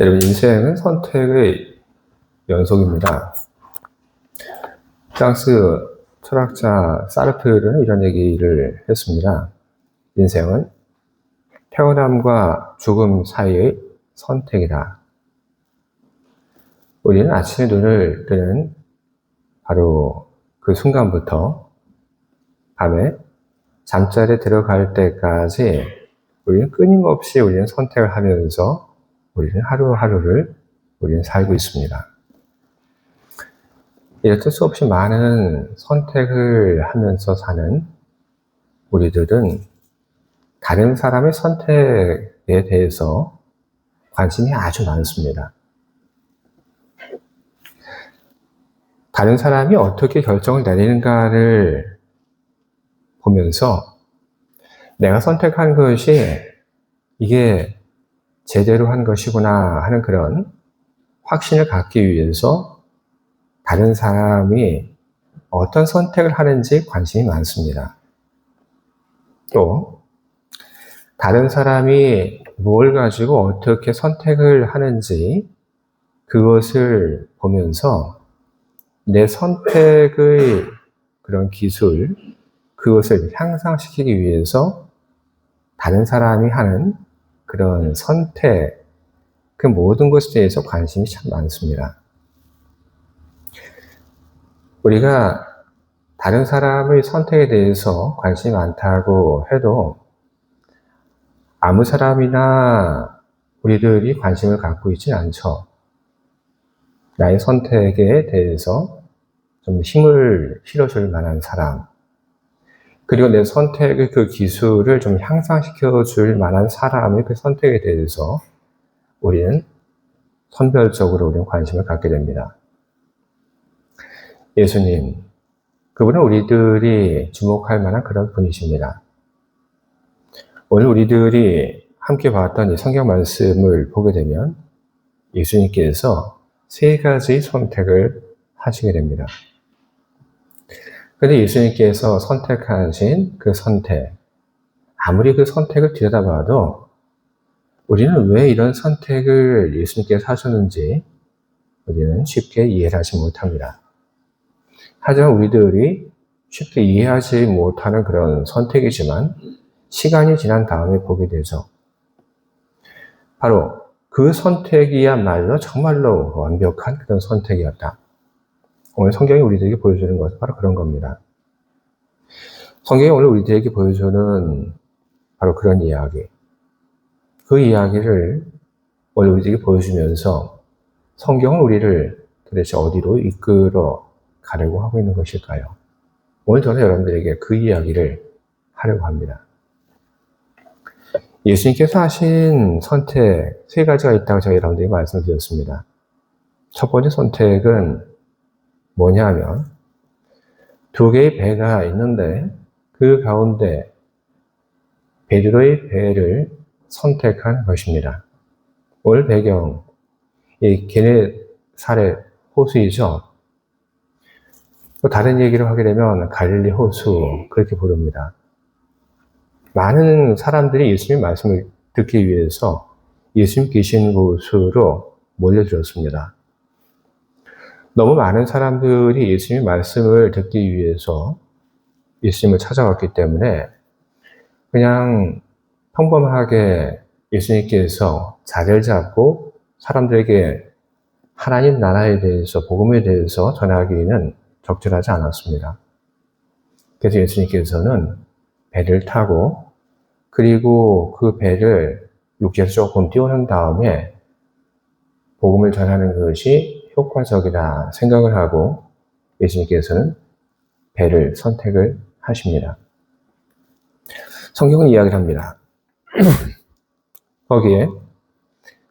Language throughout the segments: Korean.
여러분, 인생은 선택의 연속입니다. 프랑스 철학자 사르트르는 이런 얘기를 했습니다. 인생은 태어남과 죽음 사이의 선택이다. 우리는 아침에 눈을 뜨는 바로 그 순간부터 밤에 잠자리에 들어갈 때까지 우리는 끊임없이 우리는 선택을 하면서 우리는 하루하루를 우리는 살고 있습니다. 이렇듯 수없이 많은 선택을 하면서 사는 우리들은 다른 사람의 선택에 대해서 관심이 아주 많습니다. 다른 사람이 어떻게 결정을 내리는가를 보면서 내가 선택한 것이 이게 제대로 한 것이구나 하는 그런 확신을 갖기 위해서 다른 사람이 어떤 선택을 하는지 관심이 많습니다. 또 다른 사람이 뭘 가지고 어떻게 선택을 하는지 그것을 보면서 내 선택의 그런 기술, 그것을 향상시키기 위해서 다른 사람이 하는 그런 선택, 그 모든 것에 대해서 관심이 참 많습니다. 우리가 다른 사람의 선택에 대해서 관심이 많다고 해도 아무 사람이나 우리들이 관심을 갖고 있지는 않죠. 나의 선택에 대해서 좀 힘을 실어줄 만한 사람, 그리고 내 선택의 그 기술을 좀 향상시켜 줄 만한 사람의 그 선택에 대해서 우리는 선별적으로 우리는 관심을 갖게 됩니다. 예수님, 그분은 우리들이 주목할 만한 그런 분이십니다. 오늘 우리들이 함께 봤던 이 성경 말씀을 보게 되면 예수님께서 세 가지 선택을 하시게 됩니다. 그런데 예수님께서 선택하신 그 선택, 아무리 그 선택을 들여다봐도 우리는 왜 이런 선택을 예수님께서 하셨는지 우리는 쉽게 이해를 하지 못합니다. 하지만 우리들이 쉽게 이해하지 못하는 그런 선택이지만 시간이 지난 다음에 보게 되죠. 바로 그 선택이야말로 정말로 완벽한 그런 선택이었다. 오늘 성경이 우리들에게 보여주는 것은 바로 그런 겁니다. 성경이 오늘 우리들에게 보여주는 바로 그런 이야기. 그 이야기를 오늘 우리들에게 보여주면서 성경은 우리를 도대체 어디로 이끌어 가려고 하고 있는 것일까요? 오늘 저는 여러분들에게 그 이야기를 하려고 합니다. 예수님께서 하신 선택 세 가지가 있다고 제가 여러분들에게 말씀을 드렸습니다. 첫 번째 선택은 뭐냐면 두 개의 배가 있는데 그 가운데 베드로의 배를 선택한 것입니다. 오늘 배경, 이 게네사렛 호수이죠. 또 다른 얘기를 하게 되면 갈릴리 호수 그렇게 부릅니다. 많은 사람들이 예수님 말씀을 듣기 위해서 예수님 계신 곳으로 몰려들었습니다. 너무 많은 사람들이 예수님 말씀을 듣기 위해서 예수님을 찾아왔기 때문에 그냥 평범하게 예수님께서 자리를 잡고 사람들에게 하나님 나라에 대해서, 복음에 대해서 전하기는 적절하지 않았습니다. 그래서 예수님께서는 배를 타고 그리고 그 배를 육지에서 조금 띄워놓은 다음에 복음을 전하는 것이 효과적이다 생각을 하고 예수님께서는 배를 선택을 하십니다. 성경은 이야기를 합니다. 거기에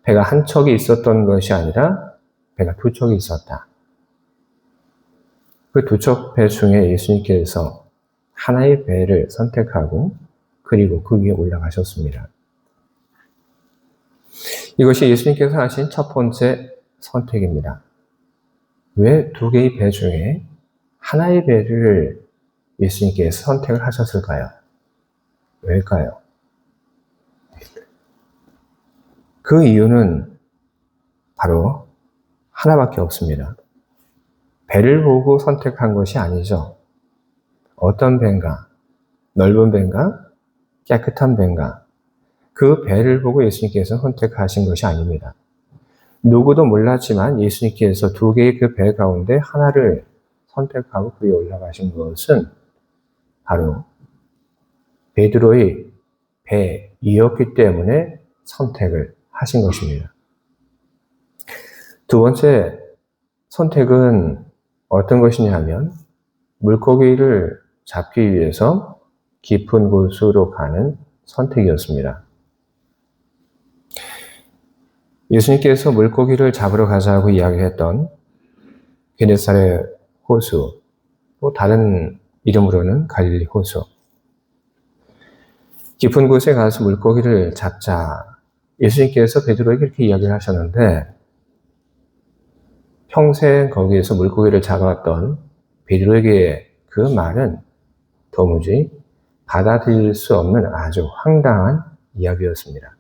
배가 한 척이 있었던 것이 아니라 배가 두 척이 있었다. 그 두 척 배 중에 예수님께서 하나의 배를 선택하고 그리고 그 위에 올라가셨습니다. 이것이 예수님께서 하신 첫 번째 선택입니다. 왜 두 개의 배 중에 하나의 배를 예수님께서 선택을 하셨을까요? 왜일까요? 그 이유는 바로 하나밖에 없습니다. 배를 보고 선택한 것이 아니죠. 어떤 배인가? 넓은 배인가? 깨끗한 배인가? 그 배를 보고 예수님께서 선택하신 것이 아닙니다. 누구도 몰랐지만 예수님께서 두 개의 그 배 가운데 하나를 선택하고 그 위에 올라가신 것은 바로 베드로의 배이었기 때문에 선택을 하신 것입니다. 두 번째 선택은 어떤 것이냐 하면 물고기를 잡기 위해서 깊은 곳으로 가는 선택이었습니다. 예수님께서 물고기를 잡으러 가자고 이야기했던 게네사렛 호수, 또 다른 이름으로는 갈릴리 호수. 깊은 곳에 가서 물고기를 잡자. 예수님께서 베드로에게 이렇게 이야기를 하셨는데 평생 거기에서 물고기를 잡아왔던 베드로에게 그 말은 도무지 받아들일 수 없는 아주 황당한 이야기였습니다.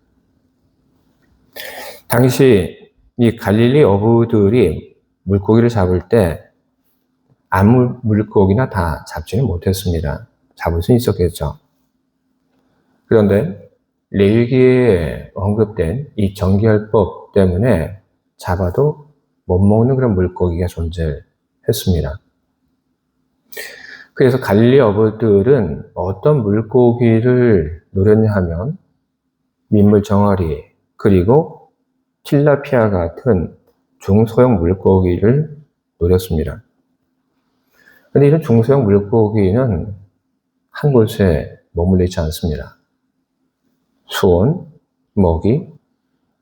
당시 이 갈릴리 어부들이 물고기를 잡을 때 아무 물고기나 다 잡지는 못했습니다. 잡을 수는 있었겠죠. 그런데 레위기에 언급된 이 정결법 때문에 잡아도 못 먹는 그런 물고기가 존재했습니다. 그래서 갈릴리 어부들은 어떤 물고기를 노렸냐 하면 민물 정어리 그리고 틸라피아 같은 중소형 물고기를 노렸습니다. 그런데 이런 중소형 물고기는 한 곳에 머물러 있지 않습니다. 수온, 먹이,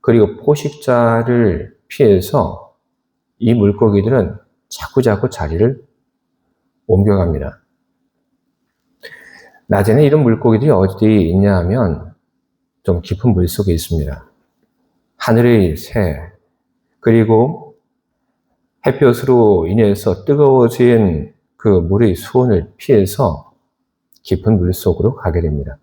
그리고 포식자를 피해서 이 물고기들은 자꾸자꾸 자리를 옮겨갑니다. 낮에는 이런 물고기들이 어디 있냐 하면 좀 깊은 물 속에 있습니다. 하늘의 새, 그리고 햇볕으로 인해서 뜨거워진 그 물의 수온을 피해서 깊은 물 속으로 가게 됩니다.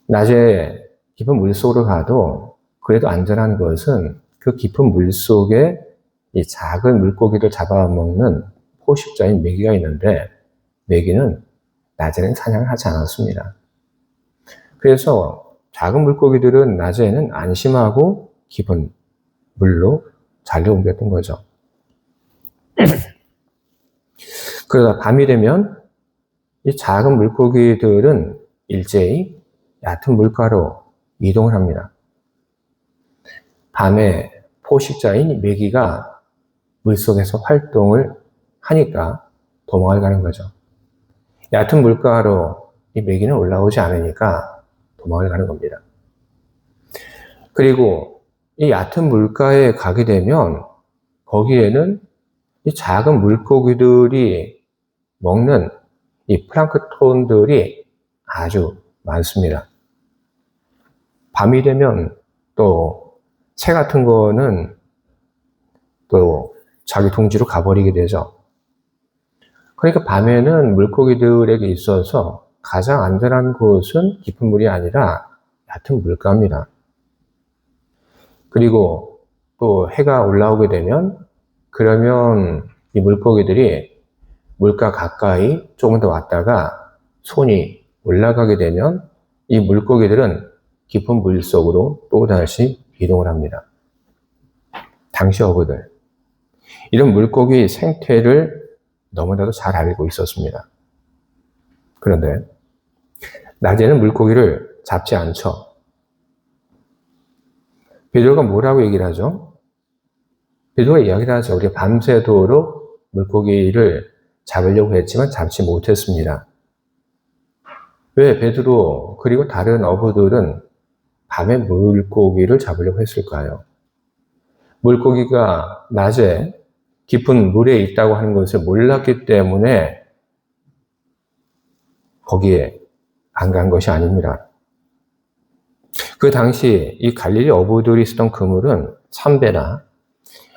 낮에 깊은 물 속으로 가도 그래도 안전한 것은 그 깊은 물 속에 이 작은 물고기를 잡아먹는 포식자인 메기가 있는데 메기는 낮에는 사냥을 하지 않았습니다. 그래서 작은 물고기들은 낮에는 안심하고 깊은 물로 자리를 옮겼던 거죠. 그러다 밤이 되면 이 작은 물고기들은 일제히 얕은 물가로 이동을 합니다. 밤에 포식자인 메기가 물속에서 활동을 하니까 도망을 가는 거죠. 얕은 물가로 이 메기는 올라오지 않으니까 도망을 가는 겁니다. 그리고 이 얕은 물가에 가게 되면 거기에는 이 작은 물고기들이 먹는 이 플랑크톤들이 아주 많습니다. 밤이 되면 또 새 같은 거는 또 자기 둥지로 가버리게 되죠. 그러니까 밤에는 물고기들에게 있어서 가장 안전한 곳은 깊은 물이 아니라 얕은 물가입니다. 그리고 또 해가 올라오게 되면 그러면 이 물고기들이 물가 가까이 조금 더 왔다가 손이 올라가게 되면 이 물고기들은 깊은 물 속으로 또다시 이동을 합니다. 당시 어부들. 이런 물고기 생태를 너무나도 잘 알고 있었습니다. 그런데 낮에는 물고기를 잡지 않죠. 베드로가 뭐라고 얘기를 하죠? 베드로가 이야기를 하죠. 우리가 밤새도록 물고기를 잡으려고 했지만 잡지 못했습니다. 왜 베드로 그리고 다른 어부들은 밤에 물고기를 잡으려고 했을까요? 물고기가 낮에 깊은 물에 있다고 하는 것을 몰랐기 때문에 거기에 안 간 것이 아닙니다. 그 당시 이 갈릴리 어부들이 쓰던 그물은 참배나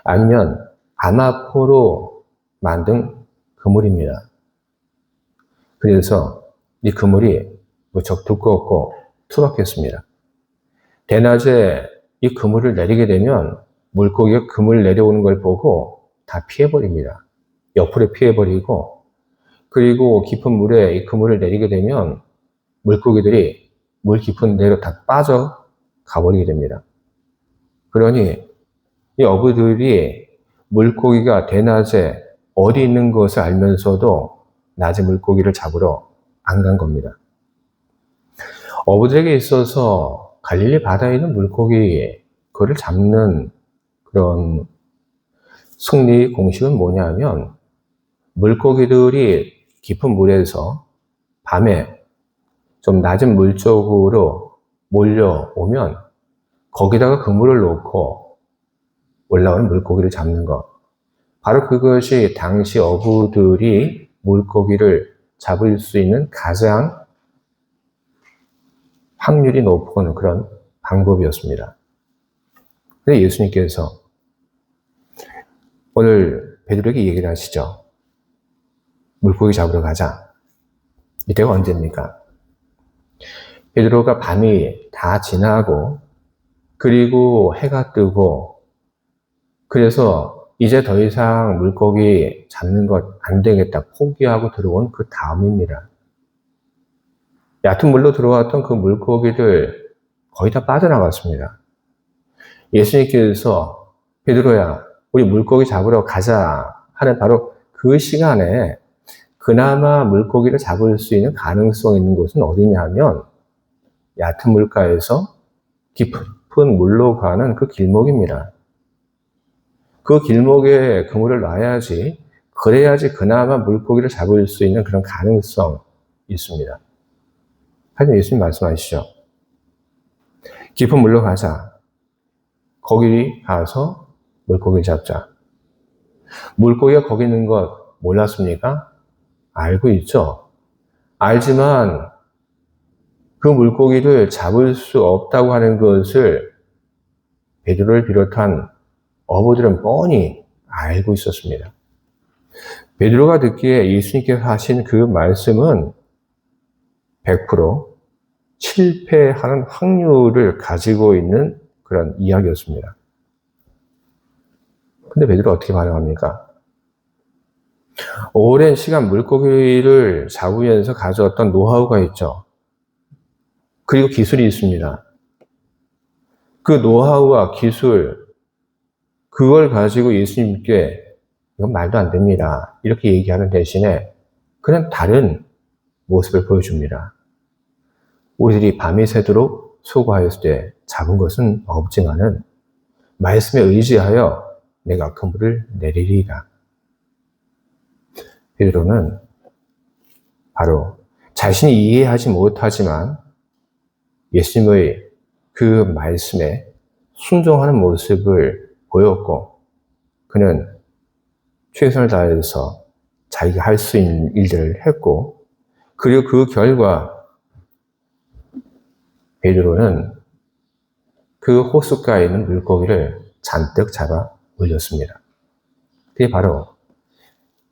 아니면 아마포로 만든 그물입니다. 그래서 이 그물이 무척 두껍고 투박했습니다. 대낮에 이 그물을 내리게 되면 물고기가 그물 내려오는 걸 보고 다 피해버립니다. 옆으로 피해버리고, 그리고 깊은 물에 이 그물을 내리게 되면 물고기들이 물 깊은 데로 다 빠져 가버리게 됩니다. 그러니 이 어부들이 물고기가 대낮에 어디 있는 것을 알면서도 낮에 물고기를 잡으러 안 간 겁니다. 어부들에게 있어서 갈릴리 바다에 있는 물고기, 그를 잡는 그런 승리 공식은 뭐냐면, 물고기들이 깊은 물에서 밤에 좀 낮은 물 쪽으로 몰려오면 거기다가 그물을 놓고 올라오는 물고기를 잡는 것. 바로 그것이 당시 어부들이 물고기를 잡을 수 있는 가장 확률이 높은 그런 방법이었습니다. 근데 예수님께서 오늘 베드로에게 얘기를 하시죠. 물고기 잡으러 가자. 이때가 언제입니까? 베드로가 밤이 다 지나고, 그리고 해가 뜨고, 그래서 이제 더 이상 물고기 잡는 것 안 되겠다 포기하고 들어온 그 다음입니다. 얕은 물로 들어왔던 그 물고기들 거의 다 빠져나갔습니다. 예수님께서 베드로야, 우리 물고기 잡으러 가자 하는 바로 그 시간에 그나마 물고기를 잡을 수 있는 가능성 있는 곳은 어디냐 하면 얕은 물가에서 깊은 물로 가는 그 길목입니다. 그 길목에 그물을 놔야지, 그래야지 그나마 물고기를 잡을 수 있는 그런 가능성이 있습니다. 하지만 예수님 말씀하시죠. 깊은 물로 가자. 거기 가서 물고기를 잡자. 물고기가 거기 있는 것 몰랐습니까? 알고 있죠. 알지만 그 물고기를 잡을 수 없다고 하는 것을 베드로를 비롯한 어부들은 뻔히 알고 있었습니다. 베드로가 듣기에 예수님께서 하신 그 말씀은 100% 실패하는 확률을 가지고 있는 그런 이야기였습니다. 근데 베드로 어떻게 반응합니까? 오랜 시간 물고기를 잡으면서 가져왔던 노하우가 있죠. 그리고 기술이 있습니다. 그 노하우와 기술, 그걸 가지고 예수님께 이건 말도 안 됩니다, 이렇게 얘기하는 대신에 그냥 다른 모습을 보여줍니다. 우리들이 밤이 새도록 수고하였을 때 잡은 것은 없지만은 말씀에 의지하여 내가 그물을 내리리라. 베드로는 바로 자신이 이해하지 못하지만 예수님의 그 말씀에 순종하는 모습을 보였고, 그는 최선을 다해서 자기가 할 수 있는 일들을 했고, 그리고 그 결과 베드로는 그 호숫가에 있는 물고기를 잔뜩 잡아 올렸습니다. 그게 바로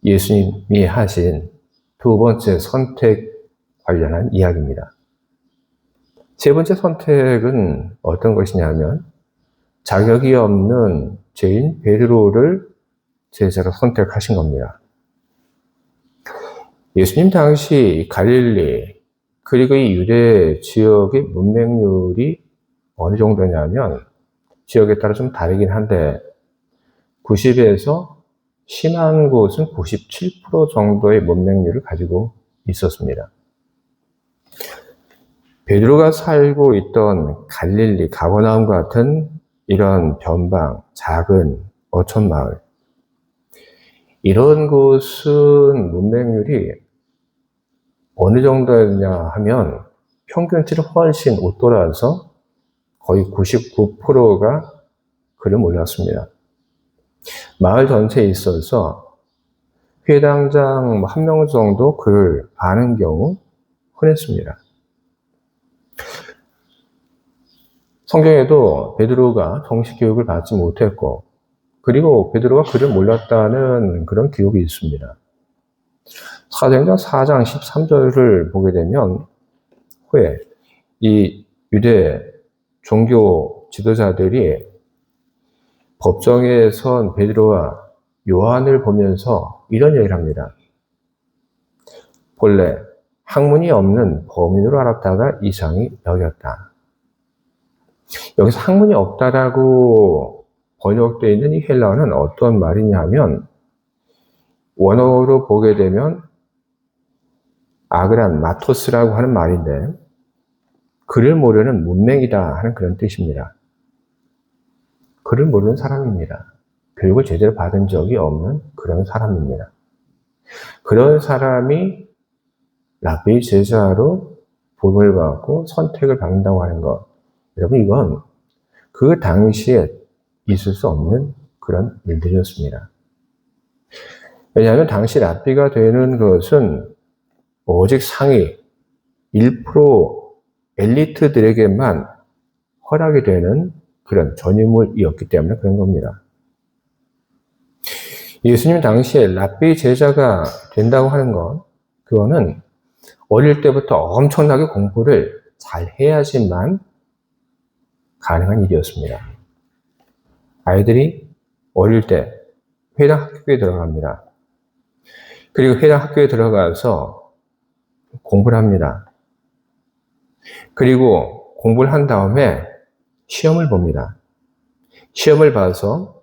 예수님이 하신 두 번째 선택 관련한 이야기입니다. 세 번째 선택은 어떤 것이냐면, 자격이 없는 죄인 베드로를 제자로 선택하신 겁니다. 예수님 당시 갈릴리 그리고 이 유대 지역의 문맹률이 어느 정도냐면, 지역에 따라 좀 다르긴 한데 90에서 심한 곳은 97% 정도의 문맹률을 가지고 있었습니다. 베드로가 살고 있던 갈릴리, 가버나움 같은 이런 변방, 작은 어촌 마을, 이런 곳은 문맹률이 어느 정도였냐 하면 평균치를 훨씬 웃돌아서 거의 99%가 그를 몰랐습니다. 마을 전체에 있어서 회당장 1명 정도 그를 아는 경우 흔했습니다. 성경에도 베드로가 정식 교육을 받지 못했고, 그리고 베드로가 그를 몰랐다는 그런 기록이 있습니다. 사도행전 4장 13절을 보게 되면, 후에 이 유대 종교 지도자들이 법정에 선 베드로와 요한을 보면서 이런 얘기를 합니다. 본래 학문이 없는 범인으로 알았다가 이상히 여겼다. 여기서 학문이 없다라고 번역되어 있는 이 헬라어는 어떤 말이냐면 원어로 보게 되면 아그란 마토스라고 하는 말인데 글을 모르는 문맹이다 하는 그런 뜻입니다. 글을 모르는 사람입니다. 교육을 제대로 받은 적이 없는 그런 사람입니다. 그런 사람이 랍비의 제자로 부름을 받고 선택을 받는다고 하는 것. 여러분, 이건 그 당시에 있을 수 없는 그런 일들이었습니다. 왜냐하면 당시 랍비가 되는 것은 오직 상위 1% 엘리트들에게만 허락이 되는 그런 전유물이었기 때문에 그런 겁니다. 예수님 당시에 랍비 제자가 된다고 하는 것, 그거는 어릴 때부터 엄청나게 공부를 잘 해야지만 가능한 일이었습니다. 아이들이 어릴 때 회당 학교에 들어갑니다. 그리고 회당 학교에 들어가서 공부를 합니다. 그리고 공부를 한 다음에 시험을 봅니다. 시험을 봐서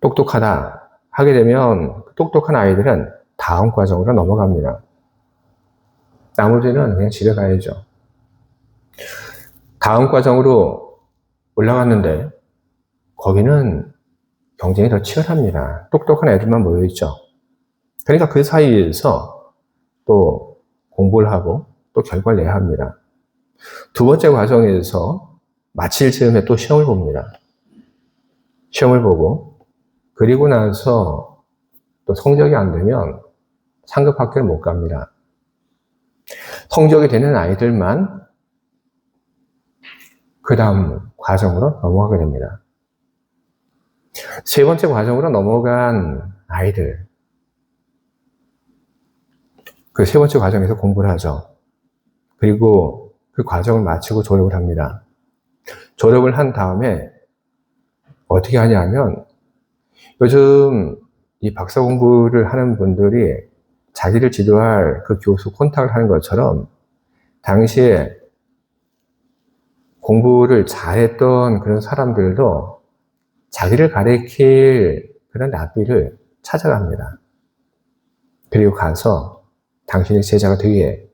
똑똑하다 하게 되면 똑똑한 아이들은 다음 과정으로 넘어갑니다. 나머지는 그냥 집에 가야죠. 다음 과정으로 올라갔는데 거기는 경쟁이 더 치열합니다. 똑똑한 애들만 모여있죠. 그러니까 그 사이에서 또 공부를 하고 또 결과를 내야 합니다. 두 번째 과정에서 마칠 즈음에 또 시험을 봅니다. 시험을 보고 그리고 나서 또 성적이 안 되면 상급 학교를 못 갑니다. 성적이 되는 아이들만 그 다음 과정으로 넘어가게 됩니다. 세 번째 과정으로 넘어간 아이들, 그 세 번째 과정에서 공부를 하죠. 그리고 그 과정을 마치고 졸업을 합니다. 졸업을 한 다음에 어떻게 하냐면 요즘 이 박사 공부를 하는 분들이 자기를 지도할 그 교수 콘탁을 하는 것처럼 당시에 공부를 잘했던 그런 사람들도 자기를 가리킬 그런 랍비를 찾아갑니다. 그리고 가서 당신의 제자가 되게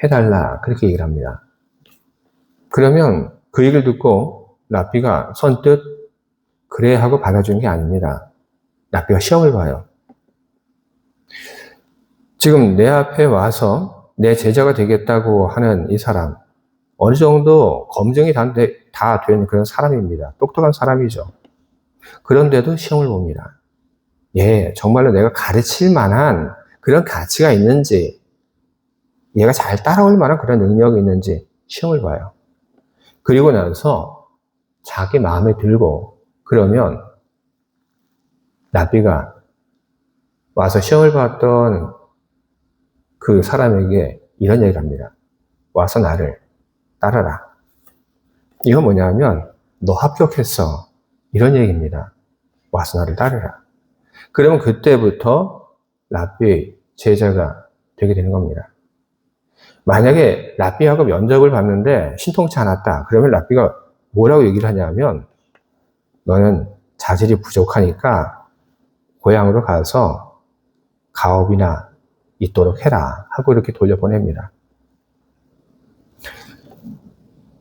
해달라 그렇게 얘기를 합니다. 그러면 그 얘기를 듣고 랍비가 선뜻 그래 하고 받아주는 게 아닙니다. 랍비가 시험을 봐요. 지금 내 앞에 와서 내 제자가 되겠다고 하는 이 사람 어느 정도 검증이 다 된 그런 사람입니다. 똑똑한 사람이죠. 그런데도 시험을 봅니다. 예, 정말로 내가 가르칠 만한 그런 가치가 있는지, 얘가 잘 따라올 만한 그런 능력이 있는지 시험을 봐요. 그리고 나서 자기 마음에 들고 그러면 랍비가 와서 시험을 봤던 그 사람에게 이런 얘기를 합니다. 와서 나를 따라라. 이건 뭐냐면 너 합격했어. 이런 얘기입니다. 와서 나를 따르라. 그러면 그때부터 랍비의 제자가 되게 되는 겁니다. 만약에 랍비하고 면접을 봤는데 신통치 않았다. 그러면 랍비가 뭐라고 얘기를 하냐면 너는 자질이 부족하니까 고향으로 가서 가업이나 있도록 해라 하고 이렇게 돌려보냅니다.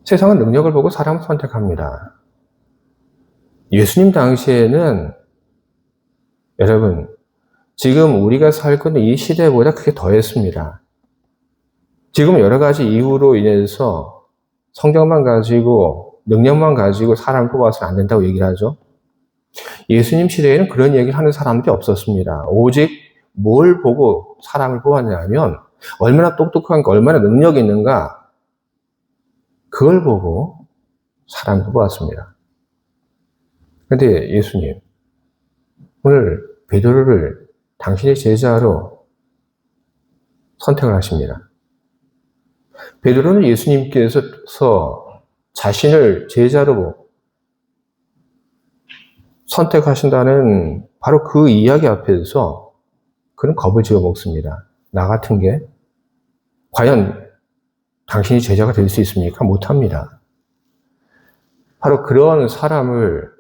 세상은 능력을 보고 사람을 선택합니다. 예수님 당시에는 여러분 지금 우리가 살고 있는 이 시대보다 그게 더했습니다. 지금 여러 가지 이유로 인해서 성경만 가지고 능력만 가지고 사람을 뽑아서는 안 된다고 얘기를 하죠. 예수님 시대에는 그런 얘기를 하는 사람들이 없었습니다. 오직 뭘 보고 사람을 뽑았냐면 얼마나 똑똑한가, 얼마나 능력이 있는가 그걸 보고 사람을 뽑았습니다. 그런데 예수님 오늘 베드로를 당신의 제자로 선택을 하십니다. 베드로는 예수님께서 자신을 제자로 선택하신다는 바로 그 이야기 앞에서 그는 겁을 집어 먹습니다. 나 같은 게 과연 당신이 제자가 될 수 있습니까? 못합니다. 바로 그런 사람을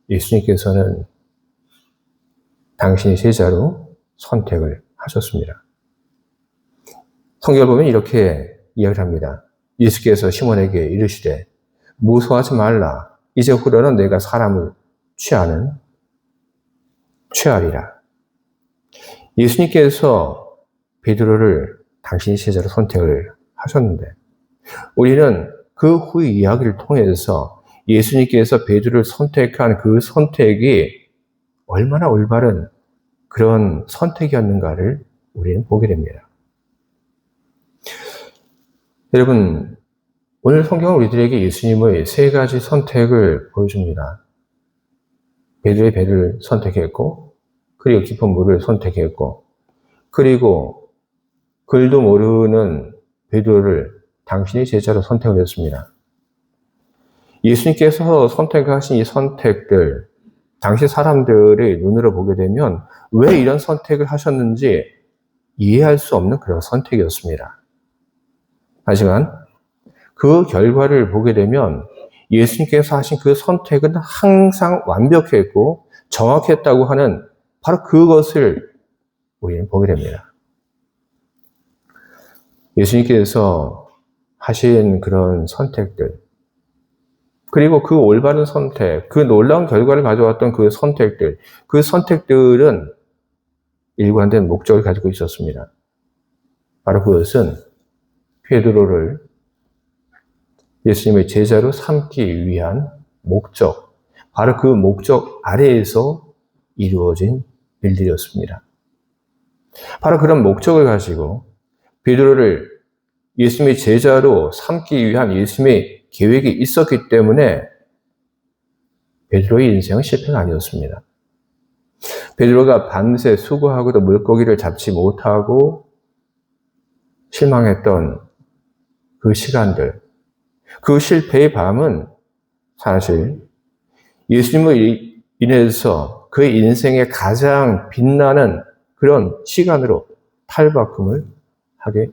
예수님께서는 당신의 제자로 선택을 하셨습니다. 성경을 보면 이렇게 이야기를 합니다. 예수께서 시몬에게 이르시되 무서워하지 말라. 이제후로는 내가 사람을 취하리라. 예수님께서 베드로를 당신의 제자로 선택을 하셨는데 우리는 그 후 이야기를 통해서 예수님께서 베드로를 선택한 그 선택이 얼마나 올바른 그런 선택이었는가를 우리는 보게 됩니다. 여러분, 오늘 성경은 우리들에게 예수님의 세 가지 선택을 보여줍니다. 베드로의 배를 선택했고, 그리고 깊은 물을 선택했고, 그리고 글도 모르는 베드로를 당신의 제자로 선택을 했습니다. 예수님께서 선택하신 이 선택들, 당시 사람들의 눈으로 보게 되면 왜 이런 선택을 하셨는지 이해할 수 없는 그런 선택이었습니다. 하지만 그 결과를 보게 되면 예수님께서 하신 그 선택은 항상 완벽했고 정확했다고 하는 바로 그것을 우리는 보게 됩니다. 예수님께서 하신 그런 선택들, 그리고 그 올바른 선택, 그 놀라운 결과를 가져왔던 그 선택들은 일관된 목적을 가지고 있었습니다. 바로 그것은 베드로를 예수님의 제자로 삼기 위한 목적, 바로 그 목적 아래에서 이루어진 일들이었습니다. 바로 그런 목적을 가지고 베드로를 예수님의 제자로 삼기 위한 예수님의 계획이 있었기 때문에 베드로의 인생은 실패가 아니었습니다. 베드로가 밤새 수고하고도 물고기를 잡지 못하고 실망했던 그 시간들, 그 실패의 밤은 사실 예수님을 인해서 그의 인생의 가장 빛나는 그런 시간으로 탈바꿈을 하게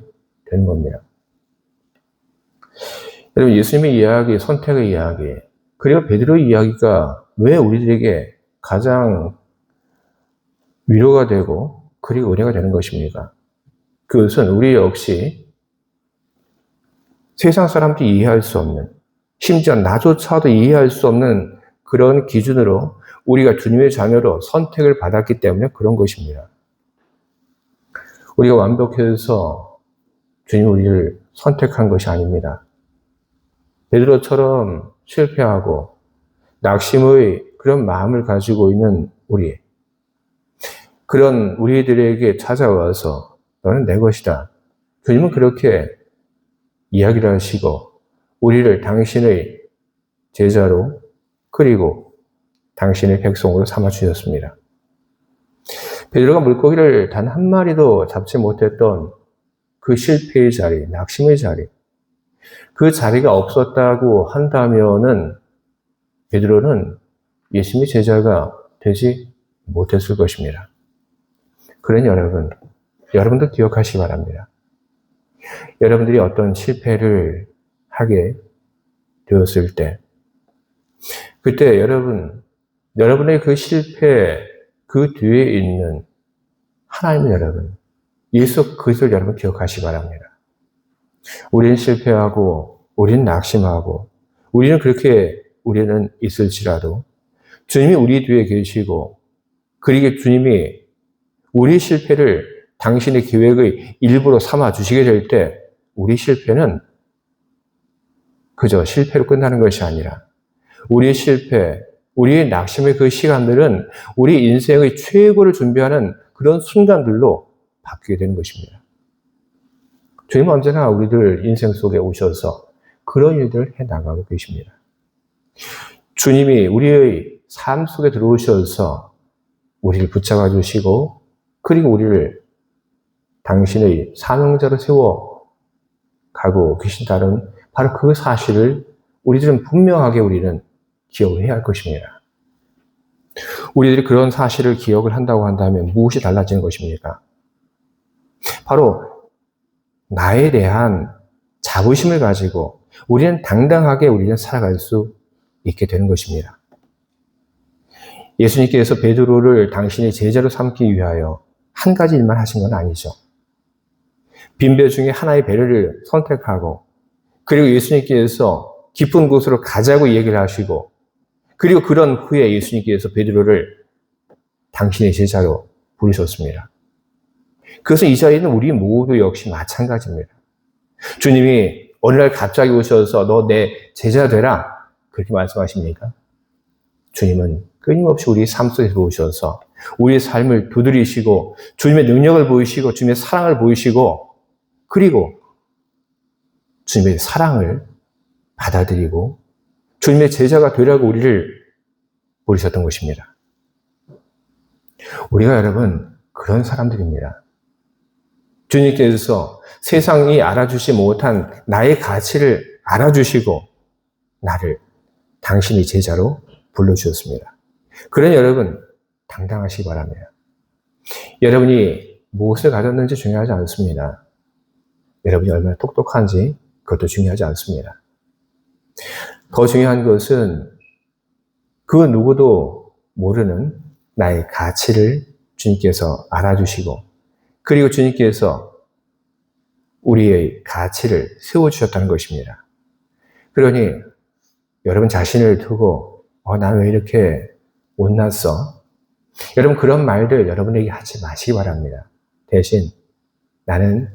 되는 겁니다. 여러분, 예수님의 이야기, 선택의 이야기, 그리고 베드로의 이야기가 왜 우리들에게 가장 위로가 되고 그리고 은혜가 되는 것입니까? 그것은 우리 역시 세상 사람들이 이해할 수 없는, 심지어 나조차도 이해할 수 없는 그런 기준으로 우리가 주님의 자녀로 선택을 받았기 때문에 그런 것입니다. 우리가 완벽해서 주님 우리를 선택한 것이 아닙니다. 베드로처럼 실패하고 낙심의 그런 마음을 가지고 있는 그런 우리들에게 찾아와서 너는 내 것이다. 주님은 그렇게 이야기를 하시고 우리를 당신의 제자로 그리고 당신의 백성으로 삼아주셨습니다. 베드로가 물고기를 단 한 마리도 잡지 못했던 그 실패의 자리, 낙심의 자리, 그 자리가 없었다고 한다면은 베드로는 예수님의 제자가 되지 못했을 것입니다. 그러니 여러분도 기억하시기 바랍니다. 여러분들이 어떤 실패를 하게 되었을 때, 그때 여러분의 그 실패, 그 뒤에 있는 하나님 예수 그리스도를 여러분 기억하시기 바랍니다. 우리는 실패하고, 우리는 낙심하고, 우리는 있을지라도, 주님이 우리 뒤에 계시고, 그리고 주님이 우리 실패를 당신의 계획의 일부로 삼아 주시게 될 때, 우리 실패는 그저 실패로 끝나는 것이 아니라, 우리의 실패, 우리의 낙심의 그 시간들은 우리 인생의 최고를 준비하는 그런 순간들로 바뀌게 되는 것입니다. 주님은 언제나 우리들 인생 속에 오셔서 그런 일들을 해나가고 계십니다. 주님이 우리의 삶 속에 들어오셔서 우리를 붙잡아 주시고 그리고 우리를 당신의 사명자로 세워 가고 계신다는 바로 그 사실을 우리들은 분명하게 우리는 기억을 해야 할 것입니다. 우리들이 그런 사실을 기억을 한다고 한다면 무엇이 달라지는 것입니까? 바로 나에 대한 자부심을 가지고 우리는 당당하게 우리는 살아갈 수 있게 되는 것입니다. 예수님께서 베드로를 당신의 제자로 삼기 위하여 한 가지 일만 하신 건 아니죠. 빈배 중에 하나의 배를 선택하고 그리고 예수님께서 깊은 곳으로 가자고 얘기를 하시고 그리고 그런 후에 예수님께서 베드로를 당신의 제자로 부르셨습니다. 그래서 이 자리는 우리 모두 역시 마찬가지입니다. 주님이 어느 날 갑자기 오셔서 너 내 제자 되라 그렇게 말씀하십니까? 주님은 끊임없이 우리 삶 속에 들어오셔서 우리의 삶을 두드리시고 주님의 능력을 보이시고 주님의 사랑을 보이시고 그리고 주님의 사랑을 받아들이고 주님의 제자가 되라고 우리를 부르셨던 것입니다. 우리가 여러분 그런 사람들입니다. 주님께서 세상이 알아주지 못한 나의 가치를 알아주시고 나를 당신의 제자로 불러주셨습니다. 그러니 여러분 당당하시기 바랍니다. 여러분이 무엇을 가졌는지 중요하지 않습니다. 여러분이 얼마나 똑똑한지 그것도 중요하지 않습니다. 더 중요한 것은 그 누구도 모르는 나의 가치를 주님께서 알아주시고 그리고 주님께서 우리의 가치를 세워주셨다는 것입니다. 그러니 여러분 자신을 두고 난 왜 이렇게 못났어? 여러분 그런 말들 여러분에게 하지 마시기 바랍니다. 대신 나는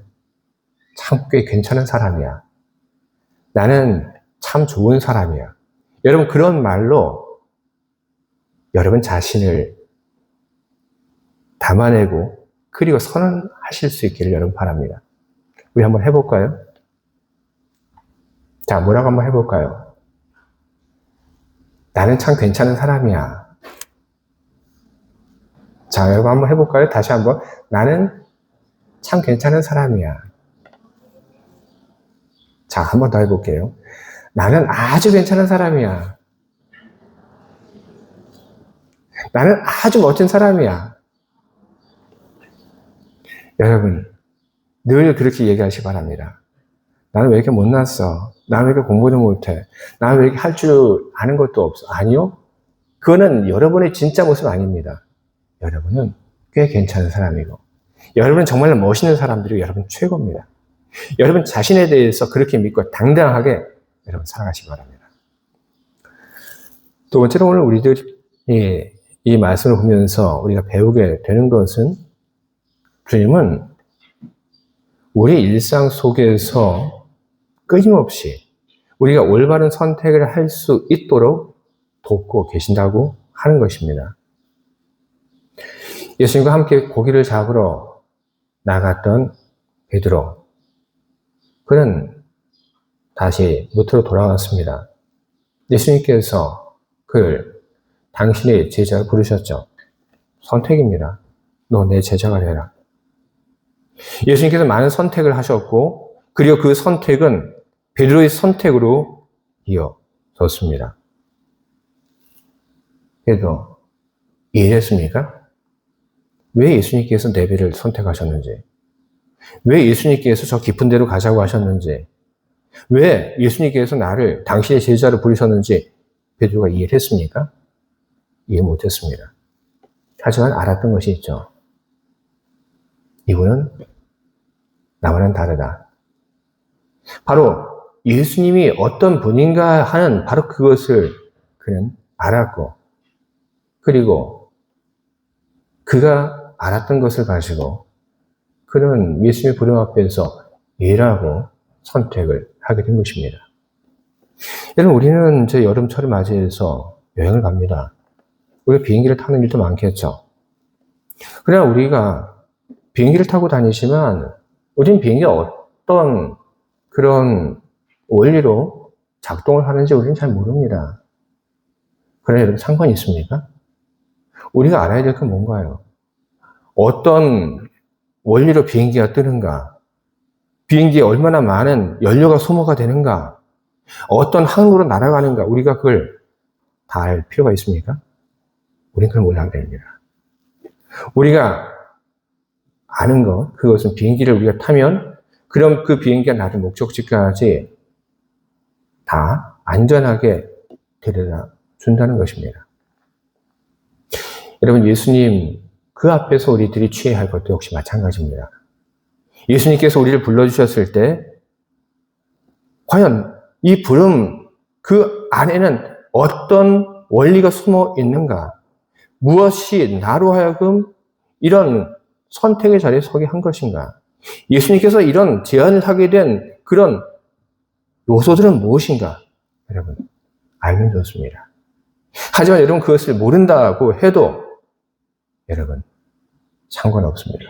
참 꽤 괜찮은 사람이야. 나는 참 좋은 사람이야. 여러분 그런 말로 여러분 자신을 담아내고 그리고 선언하실 수 있기를 여러분 바랍니다. 우리 한번 해볼까요? 자, 뭐라고 한번 해볼까요? 나는 참 괜찮은 사람이야. 자, 여러분 한번 해볼까요? 다시 한번. 나는 참 괜찮은 사람이야. 자, 한 번 더 해볼게요. 나는 아주 괜찮은 사람이야. 나는 아주 멋진 사람이야. 여러분, 늘 그렇게 얘기하시기 바랍니다. 나는 왜 이렇게 못났어? 나는 왜 이렇게 공부도 못해? 나는 왜 이렇게 할 줄 아는 것도 없어? 아니요. 그거는 여러분의 진짜 모습 아닙니다. 여러분은 꽤 괜찮은 사람이고, 여러분은 정말로 멋있는 사람들이고, 여러분 최고입니다. 여러분 자신에 대해서 그렇게 믿고 당당하게 여러분 살아가시기 바랍니다. 두 번째로 오늘 우리들이 이 말씀을 보면서 우리가 배우게 되는 것은 주님은 우리 일상 속에서 끊임없이 우리가 올바른 선택을 할 수 있도록 돕고 계신다고 하는 것입니다. 예수님과 함께 고기를 잡으러 나갔던 베드로, 그는 다시 무트로 돌아왔습니다. 예수님께서 그를 당신의 제자로 부르셨죠. 선택입니다. 너 내 제자가 되라. 예수님께서 많은 선택을 하셨고 그리고 그 선택은 베드로의 선택으로 이어졌습니다. 그래도 이해했습니까? 왜 예수님께서 내 배를 선택하셨는지, 왜 예수님께서 저 깊은 데로 가자고 하셨는지, 왜 예수님께서 나를 당신의 제자로 부르셨는지 베드로가 이해를 했습니까? 이해 못했습니다. 하지만 알았던 것이 있죠. 이분은 나와는 다르다. 바로 예수님이 어떤 분인가 하는 바로 그것을 그는 알았고, 그리고 그가 알았던 것을 가지고 그는 예수님의 부름 앞에서 일하고 선택을 하게 된 것입니다. 여러분, 우리는 이제 여름철을 맞이해서 여행을 갑니다. 우리가 비행기를 타는 일도 많겠죠. 그러나 우리가 비행기를 타고 다니지만 우리는 비행기가 어떤 그런 원리로 작동을 하는지 우리는 잘 모릅니다. 그러나 여러분 상관이 있습니까? 우리가 알아야 될 건 뭔가요? 어떤 원리로 비행기가 뜨는가? 비행기에 얼마나 많은 연료가 소모가 되는가? 어떤 항로로 날아가는가 우리가 그걸 다 알 필요가 있습니까? 우리는 그걸 몰라야 됩니다. 우리가 아는 것, 그것은 비행기를 우리가 타면 그럼 그 비행기가 나를 목적지까지 다 안전하게 데려다 준다는 것입니다. 여러분, 예수님 그 앞에서 우리들이 취해야 할 것도 역시 마찬가지입니다. 예수님께서 우리를 불러주셨을 때 과연 이 부름 그 안에는 어떤 원리가 숨어 있는가? 무엇이 나로 하여금 이런 선택의 자리에 서게 한 것인가? 예수님께서 이런 제안을 하게 된 그런 요소들은 무엇인가? 여러분, 알면 좋습니다. 하지만 여러분 그것을 모른다고 해도 여러분 상관없습니다.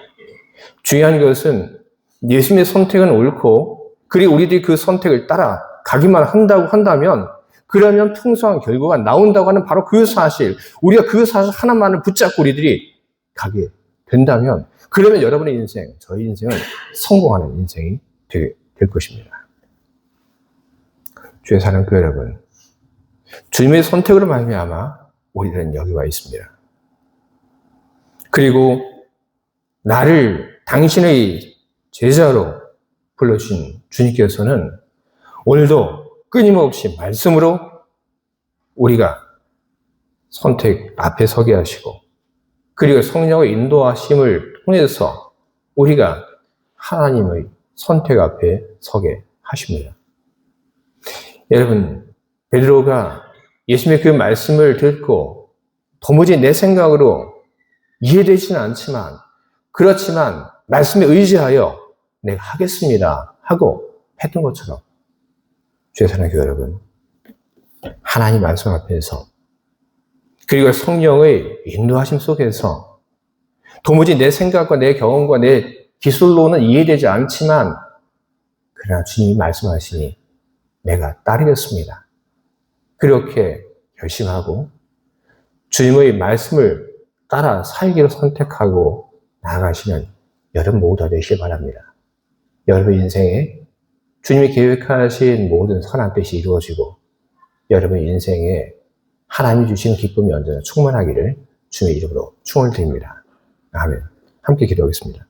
중요한 것은 예수님의 선택은 옳고 그리고 우리들이 그 선택을 따라 가기만 한다고 한다면 그러면 풍성한 결과가 나온다고 하는 바로 그 사실, 우리가 그 사실 하나만을 붙잡고 우리들이 가게 된다면 그러면 여러분의 인생, 저희 인생은 성공하는 인생이 될 것입니다. 주의 사랑하는 교회 여러분, 주님의 선택으로 말미암아 우리들은 여기 와 있습니다. 그리고 나를 당신의 제자로 불러주신 주님께서는 오늘도 끊임없이 말씀으로 우리가 선택 앞에 서게 하시고 그리고 성령의 인도하심을 통해서 우리가 하나님의 선택 앞에 서게 하십니다. 여러분, 베드로가 예수님의 그 말씀을 듣고 도무지 내 생각으로 이해되지는 않지만 그렇지만 말씀에 의지하여 내가 하겠습니다 하고 했던 것처럼 주의 사랑하는 교회 여러분, 하나님 말씀 앞에서 그리고 성령의 인도하심 속에서 도무지 내 생각과 내 경험과 내 기술로는 이해되지 않지만 그러나 주님이 말씀하시니 내가 따르겠습니다. 그렇게 결심하고 주님의 말씀을 따라 살기로 선택하고 나아가시는 여러분 모두가 되시길 바랍니다. 여러분 인생에 주님이 계획하신 모든 선한 뜻이 이루어지고 여러분 인생에 하나님이 주시는 기쁨이 언제나 충만하기를 주님의 이름으로 축원을 드립니다. 아멘. 함께 기도하겠습니다.